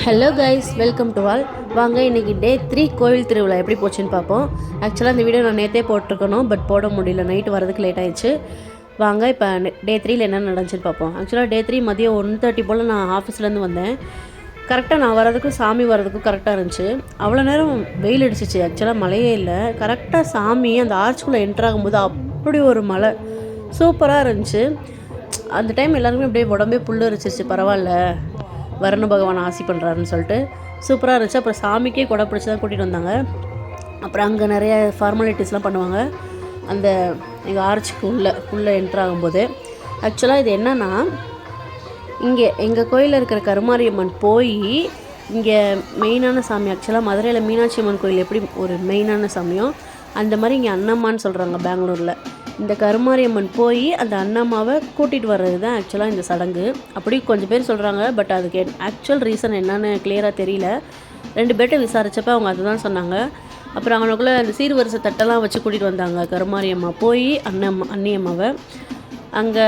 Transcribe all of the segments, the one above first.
Hello guys, welcome to all. வாங்க இன்றைக்கி டே 3 கோவில் திருவிழா எப்படி போச்சுன்னு பார்ப்போம். ஆக்சுவலாக இந்த வீடியோ நான் நேற்றே போட்டிருக்கணும், பட் போட முடியல, நைட்டு வரதுக்கு லேட் ஆயிடுச்சு. வாங்க இப்போ டே 3ல என்ன நடந்துச்சுன்னு பார்ப்போம். ஆக்சுவலாக டே 3 மதியம் 1:30 போல் நான் ஆஃபீஸ்லேருந்து வந்தேன். கரெக்டாக நான் வரதுக்கும் சாமி வரதுக்கும் கரெக்டாக இருந்துச்சு. அவ்வளோ நேரம் வெயில் அடிச்சிச்சு, ஆக்சுவலாக மழையே இல்லை. கரெக்டாக சாமி அந்த ஆர்ச்சுக்குள்ளே என்ட்ராகும்போது அப்படி ஒரு மழை சூப்பராக இருந்துச்சு. அந்த டைம் எல்லாருமே அப்படியே உடம்பே புல் அரிச்சிருச்சு. பரவாயில்ல, வருண பகவான் ஆசி பண்ணுறாருன்னு சொல்லிட்டு சூப்பராக இருந்துச்சு. அப்புறம் சாமிக்கே கொடை பிடிச்சி தான் கூட்டிகிட்டு வந்தாங்க. அப்புறம் அங்கே நிறைய ஃபார்மாலிட்டிஸ்லாம் பண்ணுவாங்க அந்த எங்கள் ஆர்ச்சுக்கு உள்ளே என்ட்ராகும்போது. ஆக்சுவலாக இது என்னென்னா, இங்கே எங்கள் கோயிலில் இருக்கிற கருமாரியம்மன் போய் இங்கே மெயினான சாமி. ஆக்சுவலாக மதுரையில் மீனாட்சி அம்மன் கோயில் எப்படி ஒரு மெயினான சாமியோ அந்த மாதிரி இங்கே அன்னம்மான்னு சொல்கிறாங்க பெங்களூரில். இந்த கருமாரியம்மன் போய் அந்த அன்னம்மாவை கூட்டிகிட்டு வர்றது தான் ஆக்சுவலாக இந்த சடங்கு. அப்படி கொஞ்சம் பேர் சொல்கிறாங்க, பட் அதுக்கு ஆக்சுவல் ரீசன் என்னன்னு கிளியராக தெரியல. 2 பேர்கிட்ட விசாரித்தப்போ அவங்க அதுதான் சொன்னாங்க. அப்புறம் அவனுக்குள்ளே அந்த சீர்வரிசை தட்டெல்லாம் வச்சு கூட்டிகிட்டு வந்தாங்க கருமாரியம்மா போய் அன்னியம்மாவை. அங்கே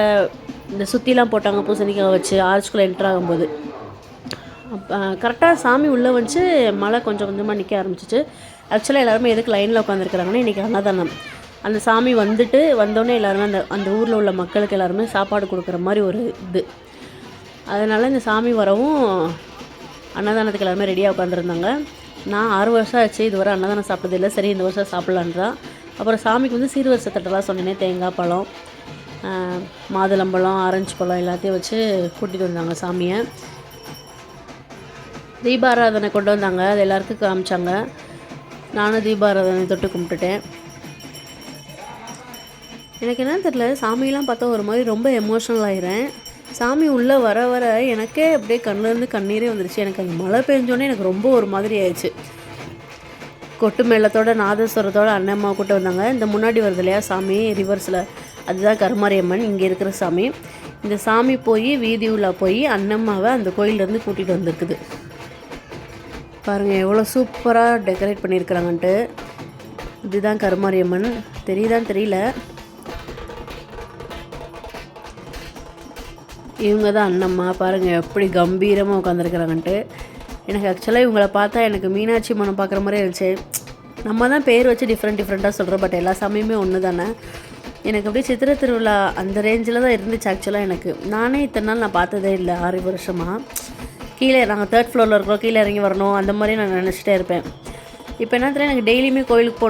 இந்த சுற்றிலாம் போட்டாங்க பூசணிக்காய் வச்சு ஆர்ச்சுக்குள்ளே என்ட்ராகும்போது. கரெக்டாக சாமி உள்ளே வச்சு மழை கொஞ்சம் கொஞ்சமாக நிற்க ஆரம்பிச்சிச்சு. ஆக்சுவலாக எல்லாருமே எதுக்கு லைனில் உட்காந்துருக்குறாங்கன்னா, இன்றைக்கி அன்னதானம். அந்த சாமி வந்தோடனே எல்லாருமே அந்த ஊரில் உள்ள மக்களுக்கு எல்லாருமே சாப்பாடு கொடுக்குற மாதிரி ஒரு இது. அதனால் இந்த சாமி வரவும் அன்னதானத்துக்கு எல்லாருமே ரெடியாக உட்காந்துருந்தாங்க. நான் 6 வருஷம் ஆச்சு இதுவரை அன்னதானம் சாப்பிட்டதில்லை. சரி, இந்த வருஷம் சாப்பிட்லான்னு தான். அப்புறம் சாமிக்கு வந்து சீர்வரிசை தட்டெல்லாம் சொன்னேனே, தேங்காய் பழம், மாதுளம்பழம், ஆரஞ்சு பழம் எல்லாத்தையும் வச்சு கூட்டிகிட்டு வந்தாங்க சாமியை. தீபாராதனை கொண்டு வந்தாங்க, அது எல்லாருக்கும் காமிச்சாங்க. நானும் தீபாராதனை தொட்டு கும்பிட்டுட்டேன். எனக்கு என்னன்னு தெரியல, சாமியெல்லாம் பார்த்தா ஒரு மாதிரி ரொம்ப எமோஷ்னல் ஆகிறேன். சாமி உள்ளே வர வர எனக்கே அப்படியே கண்ணிலேருந்து கண்ணீரே வந்துருச்சு. எனக்கு அந்த மழை பெஞ்சோன்னே எனக்கு ரொம்ப ஒரு மாதிரி ஆயிடுச்சு. கொட்டு மேளத்தோட நாதஸ்வரத்தோட அன்னம்மா கூட்ட வந்தாங்க. இந்த முன்னாடி வருது இல்லையா சாமி ரிவர்ஸில், அதுதான் கருமாரியம்மன் இங்கே இருக்கிற சாமி. இந்த சாமி போய் வீதி உலா போய் அன்னம்மாவை அந்த கோயிலேருந்து கூட்டிகிட்டு வந்திருக்குது. பாருங்கள் எவ்வளோ சூப்பராக டெக்கரேட் பண்ணியிருக்கிறாங்கன்ட்டு. இதுதான் கருமாரியம்மன், தெரியுதான்னு தெரியல. இவங்க தான் அன்னம்மா. பாருங்கள் எப்படி கம்பீரமாக உட்காந்துருக்குறாங்கன்ட்டு. எனக்கு ஆக்சுவலாக இவங்கள பார்த்தா எனக்கு மீனாட்சி அம்மனை பார்க்குற மாதிரி இருந்துச்சு. நம்ம தான் பேர் வச்சு டிஃப்ரெண்ட்டாக சொல்கிறோம், பட் எல்லா சாமியுமே ஒன்று தானே. எனக்கு அப்படியே சித்திரை திருவிழா அந்த ரேஞ்சில் தான் இருந்துச்சு. ஆக்சுவலாக எனக்கு நானே இத்தனை நாள் நான் பார்த்ததே இல்லை. 6 வருஷமாக கீழே நாங்கள் 3rd ஃப்ளோரில் இருக்கிறோம், கீழே இறங்கி வரணும் அந்த மாதிரி நான் நினச்சிட்டே இருப்பேன். இப்போ என்ன தெரியல, எனக்கு டெய்லியுமே கோயிலுக்கு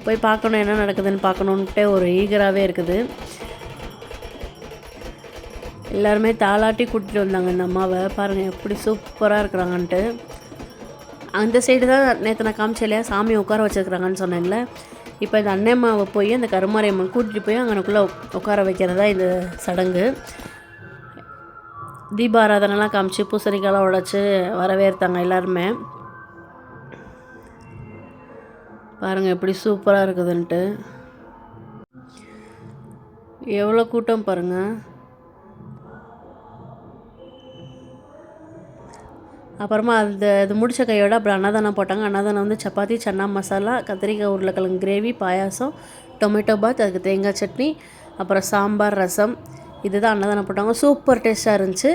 போய் பார்க்கணும், என்ன நடக்குதுன்னு பார்க்கணுன்ட்டே ஒரு ஈகராகவே இருக்குது. எல்லாருமே தாளாட்டி கூட்டிகிட்டு வந்தாங்க இந்த அம்மாவை. பாருங்கள் எப்படி சூப்பராக இருக்கிறாங்கன்ட்டு. அந்த சைடு தான் நேற்று நான் காமிச்சேன் இல்லையா சாமி உட்கார வச்சுருக்குறாங்கன்னு சொன்னேன்ல. இப்போ இந்த அன்னம்மாவை போய் அந்த கருமாரியம்மன் கூட்டிகிட்டு போய் அங்கனுக்குள்ளே உட்கார வைக்கிறதா இந்த சடங்கு. தீபாராதனைலாம் காமிச்சு பூசணிக்காலாம் உடைச்சி வரவேற்றாங்க எல்லாருமே. பாருங்கள் எப்படி சூப்பராக இருக்குதுன்ட்டு. எவ்வளோ கூட்டம் பாருங்கள். அப்புறமா இது முடித்த கையோட அப்புறம் அன்னதானம் போட்டாங்க. அன்னதானம் வந்து சப்பாத்தி, சன்னா மசாலா, கத்திரிக்காய் உருளைக்கிழங்கு கிரேவி, பாயாசம், டொமேட்டோ பாத், அதுக்கு தேங்காய் சட்னி, அப்புறம் சாம்பார், ரசம், இதுதான் அன்னதானம் போட்டாங்க. சூப்பர் டேஸ்ட்டாக இருந்துச்சு.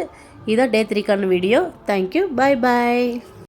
இதுதான் டே 3க்கான வீடியோ. தேங்க்யூ, பாய் பாய்.